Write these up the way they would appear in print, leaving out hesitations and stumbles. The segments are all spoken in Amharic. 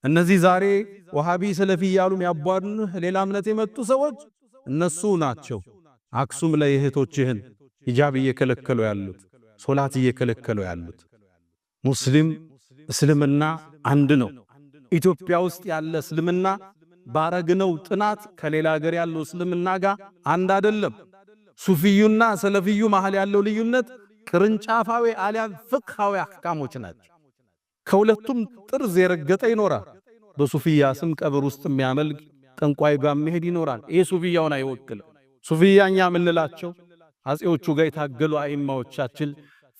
እነዚህ ዛሬ ወሃቢ ሰለፊ ያሉ የሚያቧድኑህ ሌላ እምነት የመጡ ሰዎች እነሱ ናቸው። አክሱም ላይ እህቶችህን ሂጃብ እየከለከሉ ያሉት፣ ሶላት እየከለከሉ ያሉት። ሙስሊም እስልምና አንድ ነው። ኢትዮጵያ ውስጥ ያለ እስልምና ባረግነው ጥናት ከሌላ ሀገር ያለው እስልምና ጋር አንድ አይደለም። ሱፊዩና ሰለፊዩ መሃል ያለው ልዩነት ቅርንጫፋዊ አሊያም ፍቅሃዊ አህካሞች ናቸው። ከሁለቱም ጥርዝ የረገጠ ይኖራል። በሱፊያ ስም ቀብር ውስጥ የሚያመልክ ጠንቋይ ጋር መሄድ ይኖራል። ይሄ ሱፊያውን አይወክልም። ሱፊያኛ የምንላቸው አጼዎቹ ጋር የታገሉ አይማዎቻችን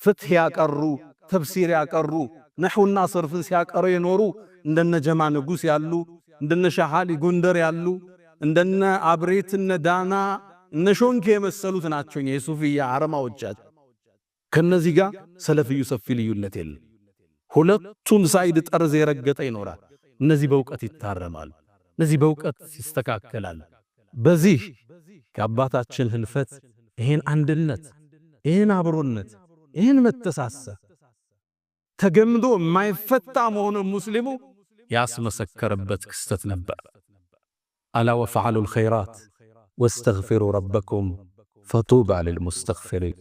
ፍትህ ያቀሩ፣ ተፍሲር ያቀሩ፣ ነህውና ሰርፍን ሲያቀሩ የኖሩ እንደነ ጀማ ንጉስ ያሉ፣ እንደነ ሻሃሊ ጎንደር ያሉ፣ እንደነ አብሬትነ ዳና እነ ሾንኬ የመሰሉት ናቸው የሱፊያ አረማዎቻችን። ከነዚህ ጋር ሰለፊዩ ሰፊ ልዩነት የለም። ሁለቱም ሳይድ ጠርዝ የረገጠ ይኖራል። እነዚህ በእውቀት ይታረማሉ፣ እነዚህ በእውቀት ይስተካከላል። በዚህ ከአባታችን ህልፈት ይህን አንድነት፣ ይህን አብሮነት፣ ይህን መተሳሰብ ተገምዶ የማይፈታ መሆኑን ሙስሊሙ ያስመሰከረበት ክስተት ነበር። አላ ወፈዓሉ ልኸይራት ወስተግፊሩ ረበኩም ፈጡባ ልልሙስተግፊሪን።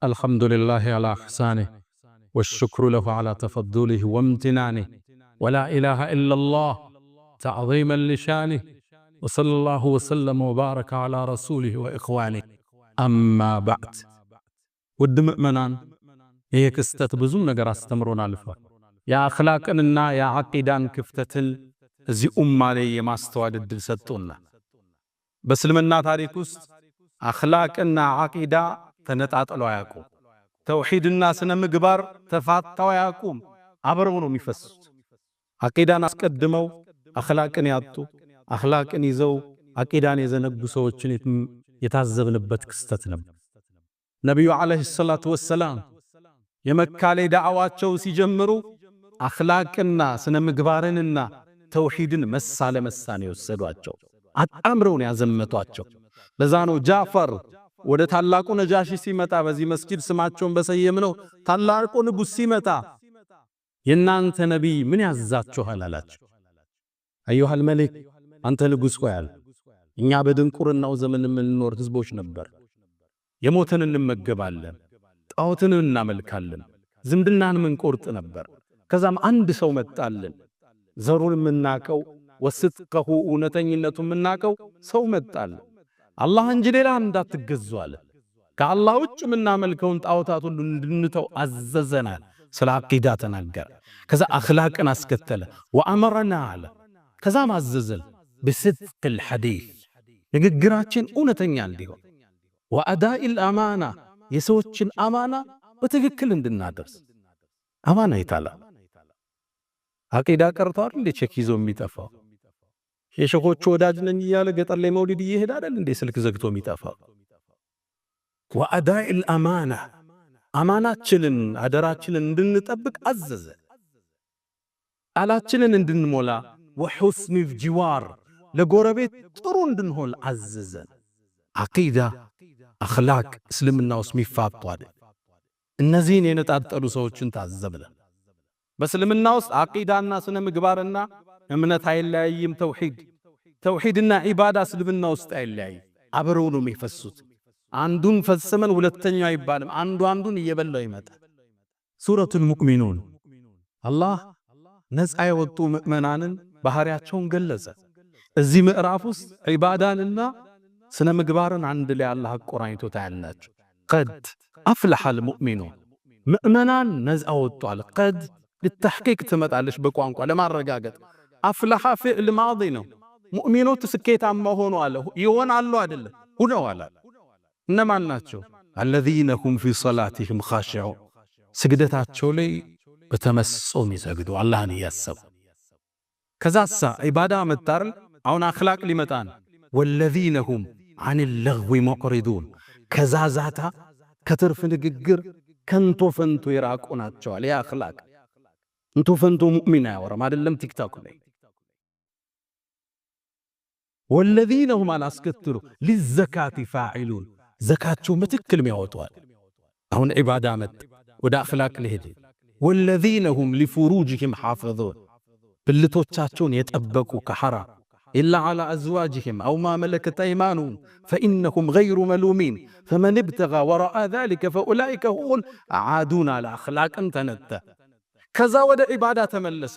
አልሐምዱሊላሂ አላ ኢሕሳኒህ ወሽክሩ ለሁ አላ ተፈዱሊህ ወምትናኒህ ወላ ኢላሃ ኢለላህ ተዕዚመን ሊሻኒህ ወሰለላሁ ወሰለም ወባረከ አላ ረሱሊህ ወኢኽዋኒህ። አማ ባዕድ። ውድ ምእመናን፣ ይህ ክስተት ብዙ ነገር አስተምሮን አልፏል። የአኽላቅንና የዓቂዳን ክፍተትን እዚህ ኡማ ላይ የማስተዋል ዕድል ሰጥቶና በእስልምና ታሪክ ውስጥ አኽላቅና ዓቂዳ ተነጣጥለው አያውቁም። ተውሂድና ስነ ምግባር ተፋታው አያውቁም። አብረው ነው የሚፈሱት። ዓቂዳን አስቀድመው አኽላቅን ያጡ፣ አኽላቅን ይዘው ዓቂዳን የዘነጉ ሰዎችን የታዘብንበት ክስተት ነበር። ነቢዩ ዓለይሂ ሰላቱ ወሰላም የመካ ላይ ዳዕዋቸው ሲጀምሩ አኽላቅና ስነ ምግባርንና ተውሂድን መሳ ለመሳ ነው የወሰዷቸው። አጣምረውን ያዘመቷቸው። ለዛ ነው ጃፈር ወደ ታላቁ ነጃሺ ሲመጣ በዚህ መስጊድ ስማቸውን በሰየምነው ታላቁ ንጉሥ ሲመጣ የናንተ ነቢይ ምን ያዛችኋል አላቸው። አዩሃል መሊክ፣ አንተ ንጉሥ ሆይ አለ፣ እኛ በድንቁርናው ዘመን የምንኖር ህዝቦች ነበር። የሞተን እንመገባለን፣ ጣዖትን እናመልካለን፣ ዝምድናን ምንቆርጥ ነበር። ከዛም አንድ ሰው መጣልን፣ ዘሩን የምናቀው ወስጥቀሁ እውነተኝነቱ የምናቀው ሰው መጣልን። አላህ እንጂ ሌላ እንዳትገዙ አለ። ከአላህ ውጭ የምናመልከውን ጣዖታት ሁሉ እንድንተው አዘዘናል። ስለ ዓቂዳ ተናገረ። ከዛ አኽላቅን አስከተለ። ወአመረና አለ። ከዛም አዘዘን ብስድቅል ሐዲስ፣ ንግግራችን እውነተኛ እንዲሆን፣ ወአዳኢል አማና፣ የሰዎችን አማና በትክክል እንድናደርስ። አማና ይታላ ዓቂዳ ቀርቷል እንዴ ቼክ ይዞ የሚጠፋው? የሸኾቹ ወዳጅ ነኝ እያለ ገጠር ላይ መውሊድ እየሄደ አይደል እንዴ ስልክ ዘግቶ የሚጠፋው? ወአዳኢል አማና፣ አማናችንን አደራችንን እንድንጠብቅ አዘዘ። ቃላችንን እንድንሞላ፣ ወሑስኒ ጅዋር፣ ለጎረቤት ጥሩ እንድንሆን አዘዘን። ዓቂዳ አኽላቅ እስልምና ውስጥ የሚፋቱ አይደል። እነዚህን የነጣጠሉ ሰዎችን ታዘብለ። በእስልምና ውስጥ ዓቂዳና ስነ ምግባርና እምነት አይለያይም። ተውሂድና ዒባዳ እስልምና ውስጥ አይለያይም። አብረው ነው የሚፈሱት። አንዱን ፈጽመን ሁለተኛው አይባልም። አንዱን እየበላው ይመጣል። ሱረቱል ሙእሚኑን አላህ ነፃ የወጡ ምእመናንን ባህሪያቸውን ገለጸ። እዚህ ምዕራፍ ውስጥ ዒባዳንና ስነ ምግባርን አንድ ላይ አላህ አቆራኝቶ ታያላችሁ። ቀድ አፍለሐል ሙእሚኑን፣ ምእመናን ነፃ ወጥቷል። ቀድ ልተሕቂቅ ትመጣለች በቋንቋ ለማረጋገጥ። አፍለሐ ፊዕል ማዲ ነው። ሙእሚኖች ስኬታማ ሆኖ አለ ይሆናሉ አይደለም ሁነዋል። እነማን ናቸው? አለዚነ ሁም ፊ ሰላቲሂም ኻሺዑን፣ ስግደታቸው ላይ በተመስጦም ይሰግዱ አላህን እያሰቡ። ከዛሳ ዒባዳ መጣር አሁን አኽላቅ ሊመጣን። ወለዚነ ሁም ዐኒል ለግዊ ሙዕሪዱን፣ ከዛዛታ ከትርፍ ንግግር ከንቶ ፈንቶ የራቁ ናቸዋል። ያ አኽላቅ እንቶ ፈንቶ ሙእሚን አያወራም አይደለም ቲክቶክ ላይ። ወለዚነ ሁም አላስከትሉ ሊዘካቲ ፋዒሉን፣ ዘካቸው በትክክል የሚያወጡዋል። አሁን ዒባዳ መጣ። ወደ አኽላቅ ልሄድ ወለዚነ ሁም ሊፉሩጅህም ሓፊዙን ብልቶቻቸውን የጠበቁ ከሐራም ኢላ ዓላ አዝዋጅህም አው ማ መለከት አይማኑሁም ፈኢነሁም ገይሩ መሉሚን ፈመን ብተጋ ወረአ ዛሊከ ፈኡላኢከ ሁሙል ዓዱን አለ። አኽላቅን ተነተ። ከዛ ወደ ዒባዳ ተመለሰ።